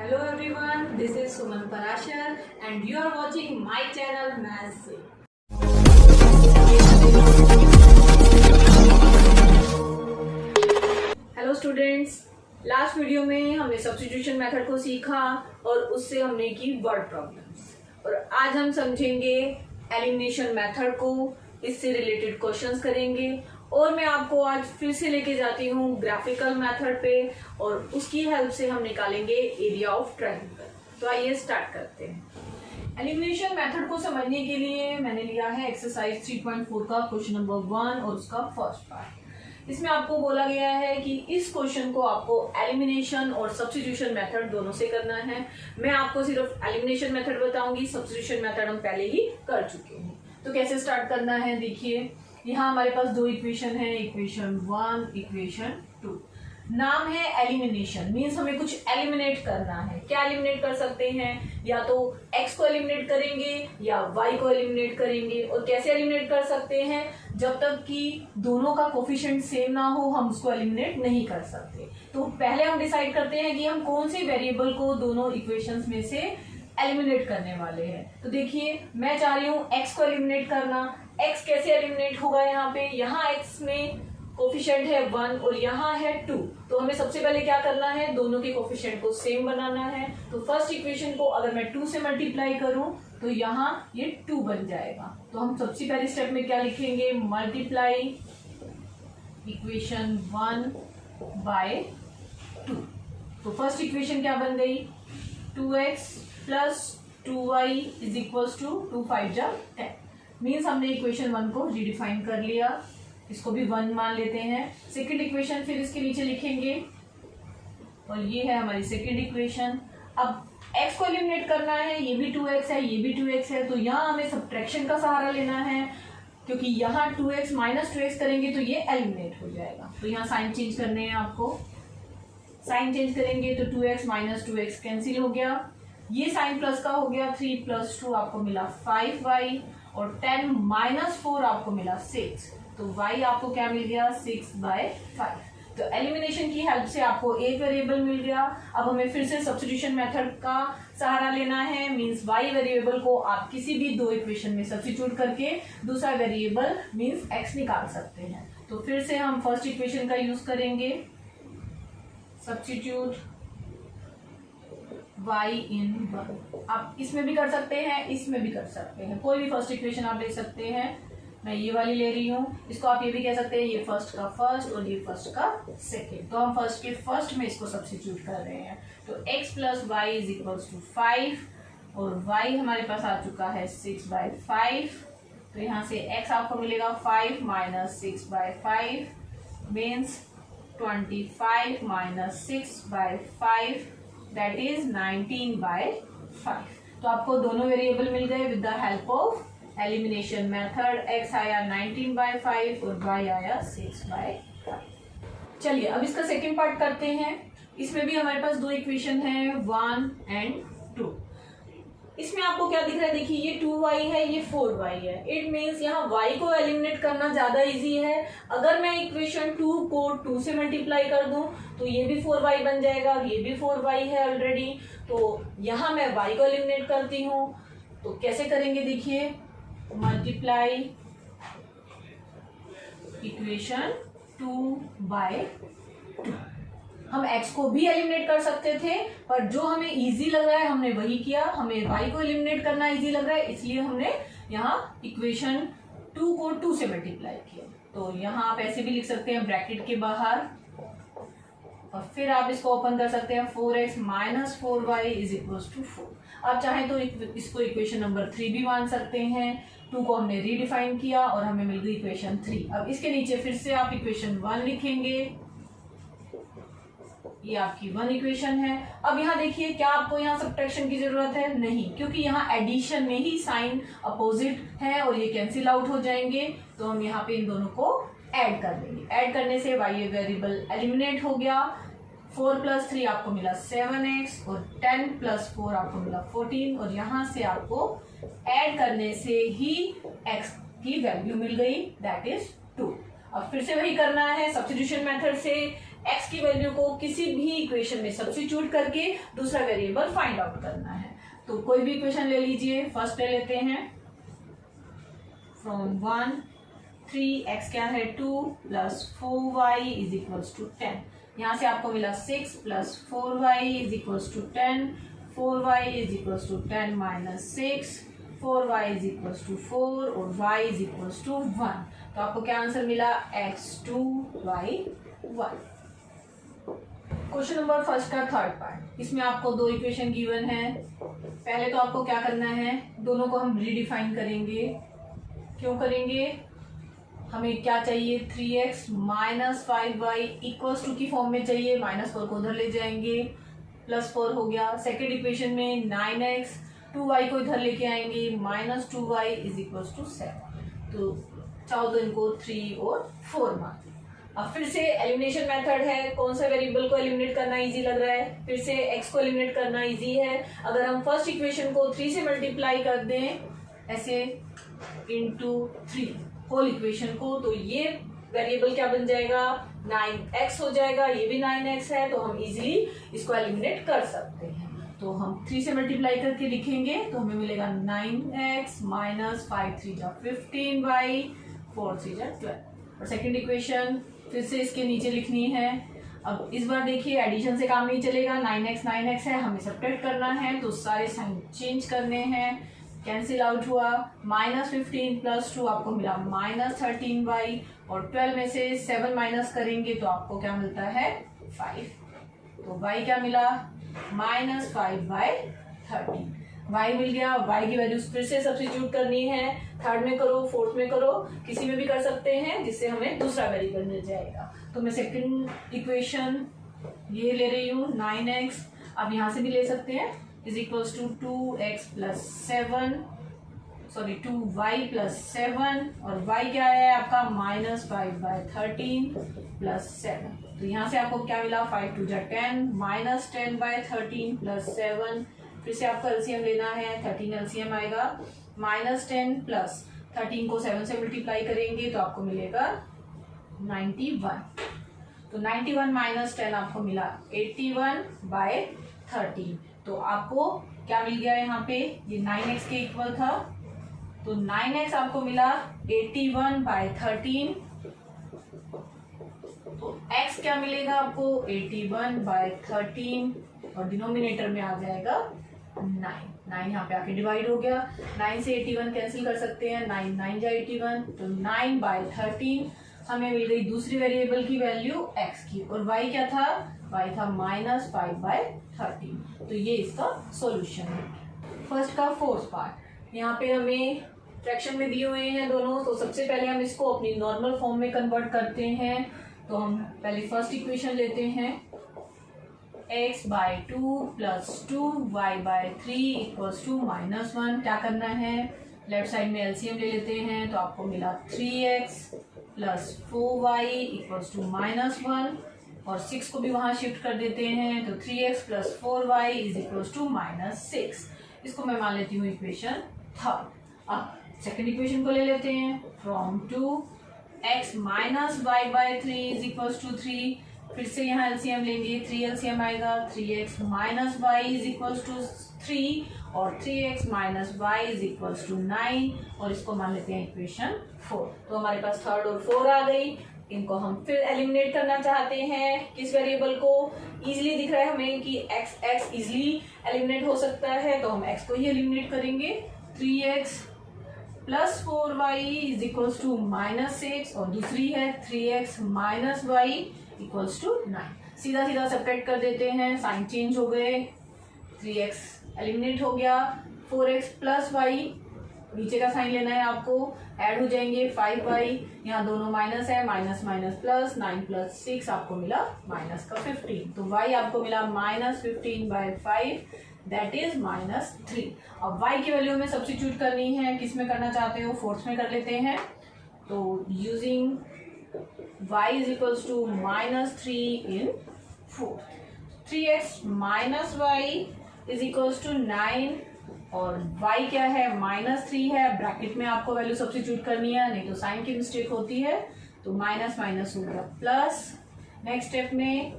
Hello everyone, this is Suman Parashar and you are watching my channel Maths से। Hello students, last video में हमने substitution method को सीखा और उससे हमने की वर्ड प्रॉब्लम्स, और आज हम समझेंगे एलिमिनेशन मेथड को, इससे रिलेटेड क्वेश्चंस करेंगे। और मैं आपको आज फिर से लेके जाती हूँ ग्राफिकल मेथड पे और उसकी हेल्प से हम निकालेंगे एरिया ऑफ ट्रायंगल। तो आइए स्टार्ट करते हैं। एलिमिनेशन मेथड को समझने के लिए मैंने लिया है एक्सरसाइज 3.4 का क्वेश्चन नंबर 1 और उसका फर्स्ट पार्ट। इसमें आपको बोला गया है कि इस क्वेश्चन को आपको एलिमिनेशन और सब्स्टिट्यूशन मेथड दोनों से करना है। मैं आपको सिर्फ एलिमिनेशन मेथड बताऊंगी, सब्स्टिट्यूशन मेथड हम पहले ही कर चुके हैं। तो कैसे स्टार्ट करना है, देखिए यहाँ हमारे पास दो इक्वेशन है, इक्वेशन 1, इक्वेशन 2। नाम है एलिमिनेशन, मीन्स हमें कुछ एलिमिनेट करना है। क्या एलिमिनेट कर सकते हैं, या तो x को एलिमिनेट करेंगे या y को एलिमिनेट करेंगे। और कैसे एलिमिनेट कर सकते हैं, जब तक कि दोनों का कोफिशिएंट सेम ना हो हम उसको एलिमिनेट नहीं कर सकते। तो पहले हम डिसाइड करते हैं कि हम कौन से वेरिएबल को दोनों इक्वेशंस में से एलिमिनेट करने वाले हैं। तो देखिए मैं चाह रही हूँ x को एलिमिनेट करना। x कैसे एलिमिनेट होगा, यहाँ x में कोफिशिएंट है 1 और यहाँ है 2। तो हमें सबसे पहले क्या करना है, दोनों के कोफिशिएंट को सेम बनाना है। तो फर्स्ट इक्वेशन को अगर मैं 2 से मल्टीप्लाई करूं तो यहाँ ये 2 बन जाएगा। तो हम सबसे पहले स्टेप में क्या लिखेंगे, मल्टीप्लाई इक्वेशन 1 बाय 2। तो फर्स्ट इक्वेशन क्या बन गई, 2x plus 2y is equals to 2 5 जा 10। मीन्स हमने इक्वेशन 1 को रिडिफाइन कर लिया, इसको भी 1 मान लेते हैं। सेकंड इक्वेशन फिर इसके नीचे लिखेंगे और ये है हमारी सेकंड इक्वेशन। अब x को एलिमिनेट करना है, ये भी 2x है, ये भी 2x है। तो यहाँ हमें सब्ट्रैक्शन का सहारा लेना है, क्योंकि यहाँ 2x माइनस 2x करेंगे तो ये एलिमिनेट हो जाएगा। तो यहाँ साइन चेंज करने हैं आपको, साइन चेंज करेंगे तो 2x माइनस 2x कैंसिल हो गया, ये साइन प्लस का हो गया। 3 प्लस 2 आपको मिला 5y और 10 माइनस 4 आपको मिला 6। तो y आपको क्या मिल गया, 6/5। तो एलिमिनेशन की हेल्प से आपको एक वेरिएबल मिल गया। अब हमें फिर से सब्स्टिट्यूशन मेथड का सहारा लेना है, मींस y वेरिएबल को आप किसी भी दो इक्वेशन में सब्स्टिट्यूट करके दूसरा वेरिएबल मींस x निकाल सकते हैं। तो फिर से हम फर्स्ट इक्वेशन का यूज करेंगे, सब्स्टिट्यूट y in 1। आप इसमें भी कर सकते हैं, इसमें भी कर सकते हैं, कोई भी फर्स्ट इक्वेशन आप ले सकते हैं। मैं ये वाली ले रही हूँ, इसको आप ये भी कह सकते हैं, ये फर्स्ट का फर्स्ट और ये फर्स्ट का सेकेंड। तो हम फर्स्ट के फर्स्ट में इसको सब्स्टिट्यूट कर रहे हैं। तो x plus Y is equals to 5 और y हमारे पास आ चुका है 6/5। तो यहाँ से x आपको मिलेगा 5 minus 6/5 means 25 minus 6/5 that is 19/5। तो आपको दोनों वेरिएबल मिल गए with the help of elimination method. x आया 19/5 और y आया 6/5। चलिए अब इसका सेकंड पार्ट करते हैं। इसमें भी हमारे पास दो इक्वेशन है 1 एंड 2। इसमें आपको क्या दिख रहा है, देखिए ये 2y है, ये 4y है। इट मीन्स यहाँ y को एलिमिनेट करना ज्यादा इजी है। अगर मैं इक्वेशन 2 को 2 से मल्टीप्लाई कर दूं तो ये भी 4y बन जाएगा, ये भी 4y है ऑलरेडी। तो यहाँ मैं y को एलिमिनेट करती हूँ। तो कैसे करेंगे, देखिए मल्टीप्लाई इक्वेशन 2/2। हम x को भी एलिमिनेट कर सकते थे, पर जो हमें इजी लग रहा है हमने वही किया। हमें y को एलिमिनेट करना इजी लग रहा है, इसलिए हमने यहाँ इक्वेशन 2 को 2 से मल्टीप्लाई किया। तो यहाँ आप ऐसे भी लिख सकते हैं ब्रैकेट के बाहर, और फिर आप इसको ओपन कर सकते हैं 4x minus 4y is equal to 4। आप चाहें तो इसको इक्वेशन नंबर 3 भी मान सकते हैं। 2 को हमने रीडिफाइन किया और हमें मिल गई इक्वेशन 3। अब इसके नीचे फिर से आप इक्वेशन 1 लिखेंगे, ये आपकी 1 इक्वेशन है। अब यहाँ देखिए, क्या आपको यहाँ सब्ट्रैक्शन की जरूरत है, नहीं, क्योंकि यहाँ एडिशन में ही साइन अपोजिट है और ये कैंसिल आउट हो जाएंगे। तो हम यहाँ पे इन दोनों को ऐड कर देंगे। ऐड करने से y वेरिएबल एलिमिनेट हो गया। 4 प्लस 3 आपको मिला 7x और 10 प्लस 4 आपको मिला 14 और यहाँ से आपको ऐड करने से ही x की वैल्यू मिल गई, दैट इज 2। अब फिर से वही करना है, सब्स्टिट्यूशन मेथड से x की वैल्यू को किसी भी इक्वेशन में सब्स्टिट्यूट करके दूसरा वेरिएबल फाइंड आउट करना है। तो कोई भी इक्वेशन ले लीजिए, फर्स्ट ले लेते हैं फ्रॉम 1 3x क्या है 2 plus 4y is equals to 10। यहाँ से आपको मिला 6 plus 4y is equals to 10, 4y is equals to 10 minus 6, 4y is equals to 4 और y इज इक्वल्स टू 1। तो आपको क्या आंसर मिला x2 y1। Question number first का थर्ड पार्ट, इसमें आपको दो इक्वेशन गिवन है। पहले तो आपको क्या करना है, दोनों को हम रीडिफाइन करेंगे। क्यों करेंगे, हमें क्या चाहिए 3x minus 5y equals to की फॉर्म में चाहिए, -4 को उधर ले जाएंगे, +4 हो गया। सेकेंड इक्वेशन में 9x 2y को इधर लेके आएंगे, -2y इज इक्वल्स टू 7। तो चाहो तो इनको 3 और 4 मान। अब फिर से एलिमिनेशन मेथड है, कौन सा वेरिएबल को एलिमिनेट करना इजी लग रहा है, फिर से x को एलिमिनेट करना इजी है। अगर हम फर्स्ट इक्वेशन को 3 से मल्टीप्लाई कर दें ऐसे इंटू 3 होल इक्वेशन को, तो ये वेरिएबल क्या बन जाएगा 9x हो जाएगा, ये भी 9x है, तो हम इजीली इसको एलिमिनेट कर सकते हैं। तो हम 3 से मल्टीप्लाई करके लिखेंगे तो हमें मिलेगा 9x माइनस 5 3 जा 15y 4 3 जा 12। और सेकेंड इक्वेशन फिर से इसके नीचे लिखनी है। अब इस बार देखिए एडिशन से काम नहीं चलेगा, 9x है, हमें सब्ट्रैक्ट करना है, तो सारे साइन चेंज करने हैं। कैंसिल आउट हुआ, -15 प्लस 2 आपको मिला -13y, और 12 में से 7 माइनस करेंगे तो आपको क्या मिलता है 5। तो y क्या मिला -5/13। y मिल गया। y की वैल्यू फिर से सब्स्टिट्यूट करनी है, थर्ड में करो, फोर्थ में करो, किसी में भी कर सकते हैं, जिससे हमें दूसरा वेरिएबल मिल जाएगा। तो मैं सेकंड इक्वेशन ये ले रही हूँ 9x, अब यहाँ से भी ले सकते हैं, is equals to 2y plus 7 और y क्या है आपका -5/13 प्लस 7। तो यहाँ से आपको क्या मिला 5 2 जा 10 -10/13 प्लस 7। फिर से आपको एलसीएम लेना है, 13 एलसीएम आएगा, -10 प्लस 13 को 7 से मल्टीप्लाई करेंगे तो आपको मिलेगा 91। तो 91 माइनस 10 आपको मिला 81/13। तो आपको क्या मिल गया यहाँ पे, ये 9x के इक्वल था, तो 9x आपको मिला 81/13। तो x क्या मिलेगा आपको 81/13 और डिनोमिनेटर में आ जाएगा 9 यहाँ पे आके डिवाइड हो गया। 9 से 81 कैंसिल कर सकते हैं, 9 9 जा 81, तो 9/13 हमें मिल गई दूसरी वेरिएबल की वैल्यू x की, और y क्या था, y था -5/13। तो ये इसका सॉल्यूशन है। फर्स्ट का फोर्थ पार्ट, यहाँ पे हमें फ्रैक्शन में दिए हुए हैं दोनों, तो सबसे पहले हम इसको अपनी नॉर्मल फॉर्म में कन्वर्ट करते हैं। तो हम पहले फर्स्ट इक्वेशन लेते हैं, x/2 plus 2y/3 equals to -1। क्या करना है, लेफ्ट साइड में एलसीएम ले लेते हैं, तो आपको मिला 3x plus 4y equals to -1, और 6 को भी वहां शिफ्ट कर देते हैं, तो 3x plus 4y is equals to -6। इसको मैं मान लेती हूँ इक्वेशन थर्ड। अब सेकेंड इक्वेशन को ले लेते हैं, from 2x minus y/3 is equals to 3। फिर से यहाँ एलसीएम लेंगे, 3 एलसीएम आएगा, 3x minus y is equals to 3 और 3x minus y is equals to 9, और इसको मान लेते हैं इक्वेशन 4। तो हमारे पास थर्ड और 4 आ गई। इनको हम फिर एलिमिनेट करना चाहते हैं, किस वेरिएबल को, इजीली दिख रहा है हमें कि x इजीली एलिमिनेट हो सकता है, तो हम x को ही एलिमिनेट करेंगे। 3x plus 4y is equals to -6, और दूसरी है 3x minus y equals to 9। सीधा सीधा सब्ट्रैक्ट कर देते हैं, साइन चेंज हो गए, 3x एलिमिनेट हो गया, 4x प्लस y नीचे का साइन लेना है आपको, ऐड हो जाएंगे 5y, यहाँ दोनों माइनस है, माइनस माइनस प्लस, 9 प्लस 6 आपको मिला -15। तो y आपको मिला -15/5 दैट इज -3। अब y की वैल्यू में सब्स्टिट्यूट करनी है, किस में करना चाहते हो, फोर्थ में कर लेते हैं। तो using y is equals to -3 in fourth, 3x minus y is equals to 9, और y क्या है -3 है, ब्रैकेट में आपको वैल्यू सब्स्टिट्यूट करनी है, नहीं तो साइन की मिस्टेक होती है। तो माइनस माइनस हो गया प्लस, नेक्स्ट स्टेप में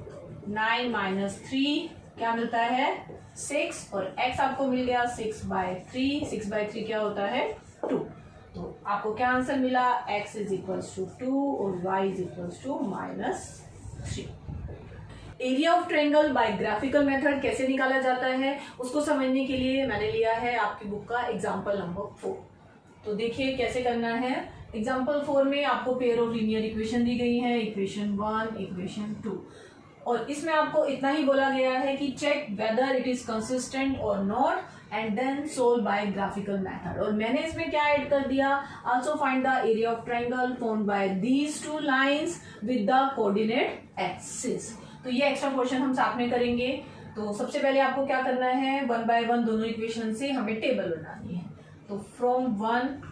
9 माइनस 3 क्या मिलता है 6 और x आपको मिल गया 6/3। 6/3 क्या होता है 2। तो आपको क्या आंसर मिला x इज इक्वल्स टू 2 और y is equals to -3। Area of triangle by graphical method कैसे निकाला जाता है उसको समझने के लिए मैंने लिया है आपकी बुक का एग्जाम्पल नंबर 4। तो देखिए कैसे करना है। एग्जाम्पल 4 में आपको पेयर ऑफ लीनियर इक्वेशन दी गई है, इक्वेशन 1, इक्वेशन 2, और इसमें आपको इतना ही बोला गया है कि check whether it is consistent और not and then solve by graphical method. और मैंने इसमें क्या ऐड कर दिया, also find the area of triangle formed by these two lines with the coordinate axis. तो ये एक्स्ट्रा पोर्शन हम साथ में करेंगे। तो सबसे पहले आपको क्या करना है, 1 बाय 1 दोनों इक्वेशन से हमें टेबल बनानी है। तो फ्रॉम 1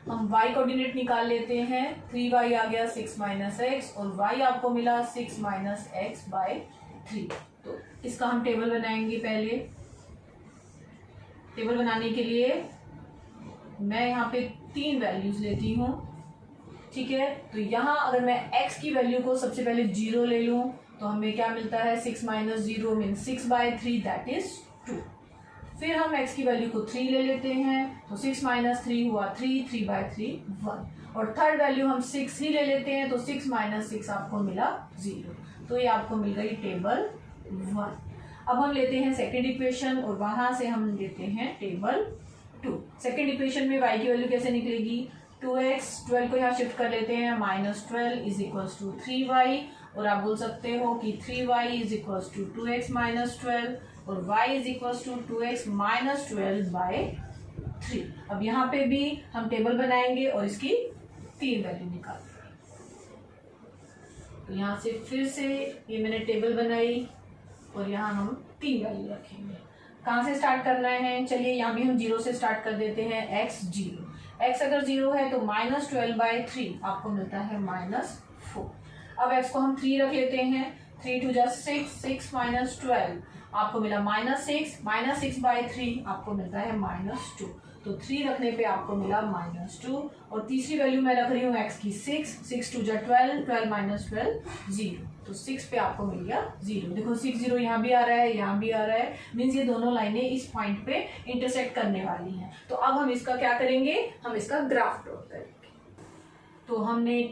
हम y कोऑर्डिनेट निकाल लेते हैं, 3y आ गया 6 माइनस एक्स और y आपको मिला 6 माइनस एक्स बाय 3। तो इसका हम टेबल बनाएंगे। पहले टेबल बनाने के लिए मैं यहाँ पे 3 वैल्यूज लेती हूँ, ठीक है। तो यहाँ अगर मैं x की वैल्यू को सबसे पहले 0 ले लूँ तो हमें क्या मिलता है 6 माइनस 0 मीन 6/3 दैट इज 2। फिर हम x की वैल्यू को 3 ले लेते हैं तो 6 माइनस 3 हुआ 3, 3/3 1। और थर्ड वैल्यू हम 6 ही ले लेते हैं तो 6 माइनस 6 आपको मिला 0। तो ये आपको मिल गई टेबल 1। अब हम लेते हैं सेकेंड इक्वेशन और वहां से हम लेते हैं टेबल 2। सेकेंड इक्वेशन में y की वैल्यू कैसे निकलेगी, 2x, 12 को यहाँ शिफ्ट कर लेते हैं, -12 इज इक्वल्स टू 3y। और आप बोल सकते हो कि 3y is equals to 2x minus 12 और y is equals to 2x minus 12/3। अब यहाँ पे भी हम टेबल बनाएंगे और इसकी 3 वैल्यू निकालेंगे। तो यहाँ से फिर से ये मैंने टेबल बनाई और यहाँ हम 3 वैल्यू रखेंगे। कहाँ से स्टार्ट करना है, चलिए यहाँ भी हम 0 से स्टार्ट कर देते हैं। x 0, x अगर 0 है तो -12/3 आपको मिलता है -4। अब x को हम 3 रख लेते हैं, 3 2 जा 6, 6 माइनस 12 आपको मिला -6, -6/3 आपको मिलता है -2। तो 3 रखने पे आपको मिला -2। और तीसरी वैल्यू मैं रख रही हूँ x की 6, 6 2 जा 12, 12 माइनस 12 0। तो 6 पे आपको मिल गया 0। देखो 6 0 यहाँ भी आ रहा है, यहाँ भी आ रहा है, मीन्स ये दोनों लाइनें इस पॉइंट पे इंटरसेक्ट करने वाली हैं। तो अब हम इसका क्या करेंगे, हम इसका ग्राफ प्लॉट करेंगे। तो हमने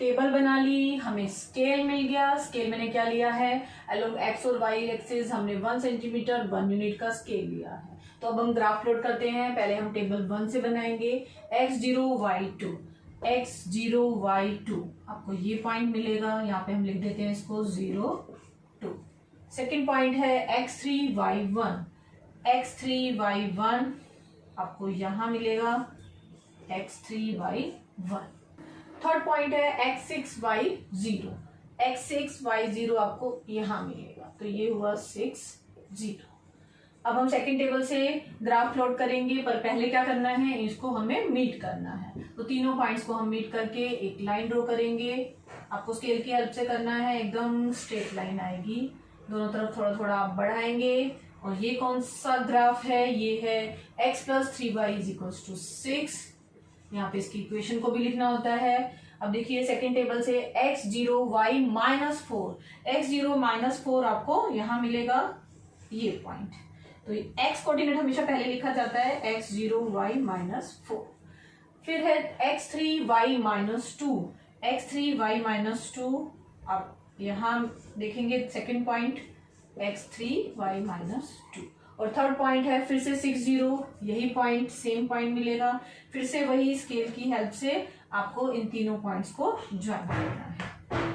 टेबल बना ली, हमें स्केल मिल गया। स्केल मैंने क्या लिया है, अलोंग x और y एक्सिस हमने 1 सेंटीमीटर 1 यूनिट का स्केल लिया है। तो अब हम ग्राफ प्लॉट करते हैं। पहले हम टेबल 1 से बनाएंगे, x0 y2, x0 y2 आपको ये पॉइंट मिलेगा, यहाँ पे हम लिख देते हैं इसको 0 2। सेकेंड पॉइंट है x3 y1, x3 y1 आपको यहाँ मिलेगा x3 y1। थर्ड पॉइंट है x6 y0, x6 y0 आपको यहाँ मिलेगा। तो ये हुआ 6 0। अब हम सेकंड टेबल से ग्राफ प्लॉट करेंगे, पर पहले क्या करना है, इसको हमें मीट करना है। तो तीनों पॉइंट्स को हम मीट करके एक लाइन ड्रॉ करेंगे। आपको स्केल की हेल्प से करना है, एकदम स्ट्रेट लाइन आएगी, दोनों तरफ थोड़ा थोड़ा आप बढ़ाएंगे। और ये कौन सा ग्राफ है, ये है x + 3y = 6। यहाँ पे इसकी इक्वेशन को भी लिखना होता है। अब देखिए सेकंड टेबल से x0 y -4, x0 -4 आपको यहाँ मिलेगा ये पॉइंट। तो x कोऑर्डिनेट हमेशा पहले लिखा जाता है, x0 y -4। फिर है x3 y -2, x3 y -2 आप यहाँ देखेंगे सेकंड पॉइंट x3 y -2। और थर्ड पॉइंट है फिर से 6 0, यही पॉइंट सेम पॉइंट मिलेगा। फिर से वही स्केल की हेल्प से आपको इन तीनों पॉइंट्स को ज्वाइन करना है।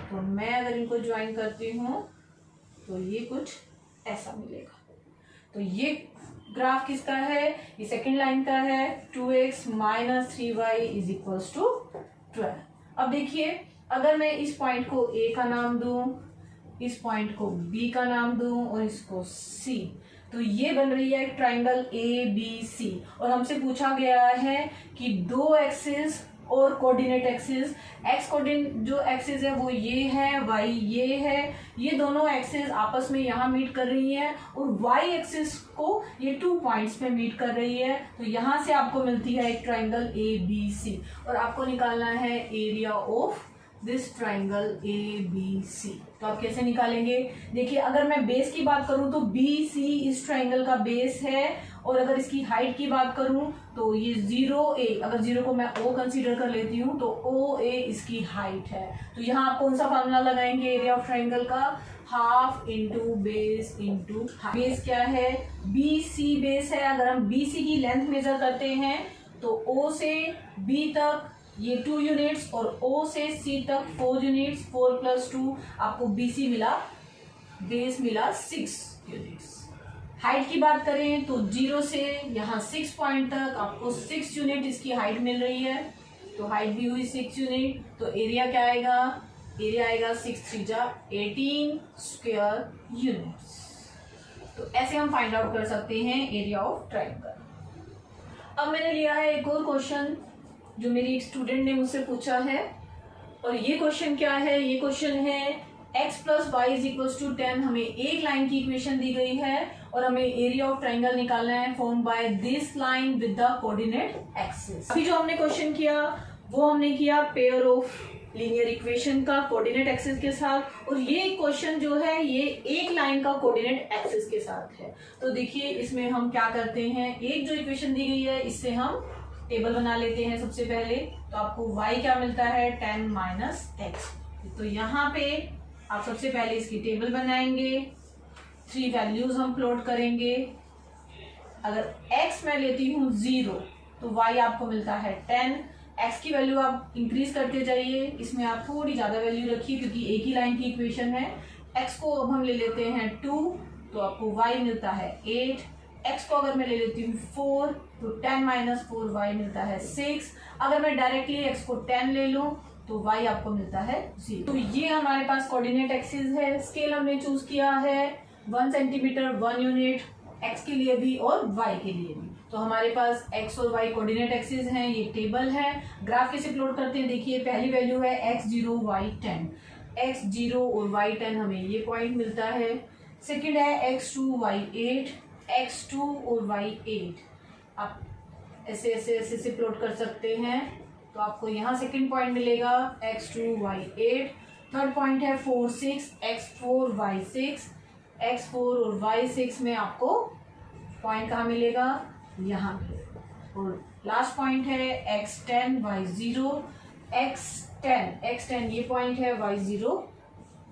तो मैं अगर इनको ज्वाइन करती हूँ तो ये कुछ ऐसा मिलेगा। तो ये ग्राफ किसका है, ये सेकंड लाइन का है, 2x - 3y = 12। अब देखिए अगर मैं इस पॉइंट को a का नाम दूं, इस पॉइंट को b का नाम दूं और इसको c, तो ये बन रही है ट्राइंगल ABC। और हमसे पूछा गया है कि दो एक्सिस और कोऑर्डिनेट एक्सिस, एक्स कोऑर्डिनेट जो एक्सिस है वो ये है, वाई ये है, ये दोनों एक्सिस आपस में यहाँ मीट कर रही है और वाई एक्सिस को ये 2 पॉइंट्स पे मीट कर रही है। तो यहाँ से आपको मिलती है एक ट्राइंगल ABC और आपको निकालना है area of this triangle ABC। तो आप कैसे निकालेंगे? देखिए, अगर मैं बेस की बात करूं तो BC इस ट्राइंगल का बेस है, और अगर इसकी हाइट की बात करूं तो ये 0A, अगर 0 को मैं O कंसीडर कर लेती हूं तो OA इसकी हाइट है। तो यहाँ आप कौन सा फार्मूला लगाएंगे एरिया ऑफ ट्राइंगल का? Half into base into height. Base क्या है? BC बेस है। अगर हम BC की लेंथ मेजर करते हैं तो O से B तक ये 2 यूनिट्स और O से C तक 4 यूनिट्स, 4 + 2 आपको BC मिला, बेस मिला 6 यूनिट्स। हाइट की बात करें तो 0 से यहाँ 6 पॉइंट तक आपको 6 यूनिट इसकी हाइट मिल रही है, तो हाइट भी हुई 6 यूनिट। तो एरिया क्या आएगा? एरिया आएगा 6 3 जा 18 स्क्वायर यूनिट्स। तो ऐसे हम फाइंड आउट कर सकते हैं एरिया ऑफ ट्राइंगल। अब मैंने लिया है एक और क्वेश्चन जो मेरी एक स्टूडेंट ने मुझसे पूछा है, और ये क्वेश्चन क्या है? ये क्वेश्चन है x + y = 10। हमें एक लाइन की इक्वेशन दी गई है और हमें एरिया ऑफ ट्राइंगल निकालना है form by this line with the coordinate axis. अभी जो हमने क्वेश्चन किया वो हमने किया पेयर ऑफ लीनियर इक्वेशन का कोऑर्डिनेट एक्सिस के साथ, और ये क्वेश्चन जो है ये एक लाइन का कोऑर्डिनेट एक्सिस के साथ है। तो देखिए, इसमें हम क्या करते हैं, एक जो इक्वेशन दी गई है इससे हम टेबल बना लेते हैं सबसे पहले। तो आपको y क्या मिलता है? 10 - x। तो यहाँ पे आप सबसे पहले इसकी टेबल बनाएंगे, 3 वैल्यूज हम प्लॉट करेंगे। अगर x मैं लेती हूँ 0 तो y आपको मिलता है 10। x की वैल्यू आप इंक्रीज करते जाइए, इसमें आप थोड़ी ज्यादा वैल्यू रखिए क्योंकि एक ही लाइन की इक्वेशन है। x को अब हम ले लेते हैं 2, तो आपको y मिलता है 8। x को अगर मैं ले लेती हूँ 4 तो 10 - 4 y मिलता है 6। अगर मैं डायरेक्टली x को 10 ले लूं तो y आपको मिलता है 0। तो ये हमारे पास कोऑर्डिनेट एक्सिस है। स्केल हमने चूज किया है 1 सेंटीमीटर 1 यूनिट, x के लिए भी और y के लिए भी। तो हमारे पास x और y कोऑर्डिनेट एक्सिस हैं। ये टेबल है। ग्राफ कैसे प्लॉट करते हैं? देखिए, पहली वैल्यू है x0 y 10। x0 और y 10 हमें ये पॉइंट मिलता है। सेकंड है x2 y 8, x2 और y 8। आप ऐसे ऐसे ऐसे से प्लॉट कर सकते हैं। तो आपको यहाँ सेकंड पॉइंट मिलेगा x2 y 8। थर्ड पॉइंट है 4 6, x4 y 6। x4 और y 6 में आपको पॉइंट कहाँ मिलेगा? यहाँ पे। और लास्ट पॉइंट है x10 y 0। x10 ये पॉइंट है y0,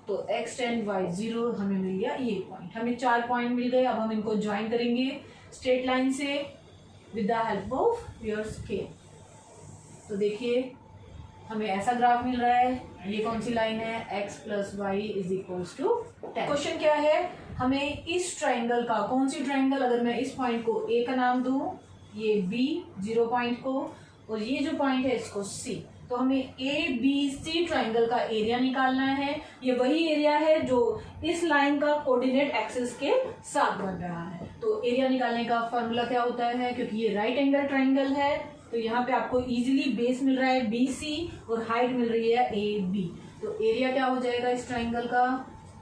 तो x10 y0 हमें मिल गया ये पॉइंट। हमें 4 पॉइंट मिल गए। अब हम इनको ज्वाइन करेंगे स्ट्रेट लाइन से with the help of your scale. तो देखिए, हमें ऐसा ग्राफ मिल रहा है। ये कौन सी लाइन है? x + y = 10। क्वेश्चन क्या है? हमें इस ट्राइंगल का, कौन सी ट्राइंगल, अगर मैं इस पॉइंट को A का नाम दूं, ये B 0 पॉइंट को, और ये जो पॉइंट है इसको C, तो हमें ABC ट्राइंगल का एरिया निकालना है। ये वही एरिया है जो इस लाइन का कोऑर्डिनेट एक्सिस के साथ बन रहा है। तो एरिया निकालने का फॉर्मूला क्या होता है? क्योंकि ये राइट एंगल ट्राइंगल है तो यहाँ पे आपको इजीली बेस मिल रहा है BC और हाइट मिल रही है AB। तो एरिया क्या हो जाएगा इस ट्राइंगल का?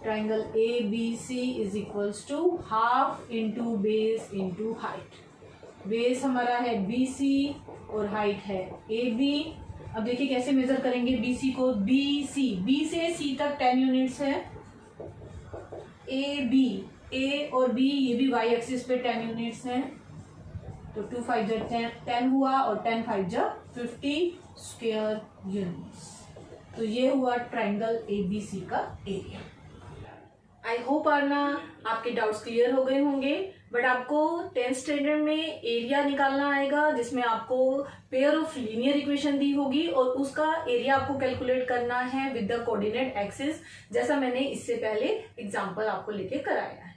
Triangle ABC = half into base into height. Base हमारा है BC और हाइट है AB। अब देखिए कैसे मेजर करेंगे BC को। B से C तक 10 यूनिट्स है। A और B ये भी y एक्सिस पे 10 यूनिट्स हैं। तो 2 5 जा 10 हुआ और 10 5 जा 50 स्क्वायर यूनिट्स। तो ये हुआ ट्राइंगल ABC का एरिया। आई होप आरना आपके डाउट्स क्लियर हो गए होंगे। बट आपको 10th स्टैंडर्ड में एरिया निकालना आएगा जिसमें आपको पेयर ऑफ लीनियर इक्वेशन दी होगी और उसका एरिया आपको कैलकुलेट करना है विद द कोऑर्डिनेट एक्सिस, जैसा मैंने इससे पहले एग्जांपल आपको लेके कराया है।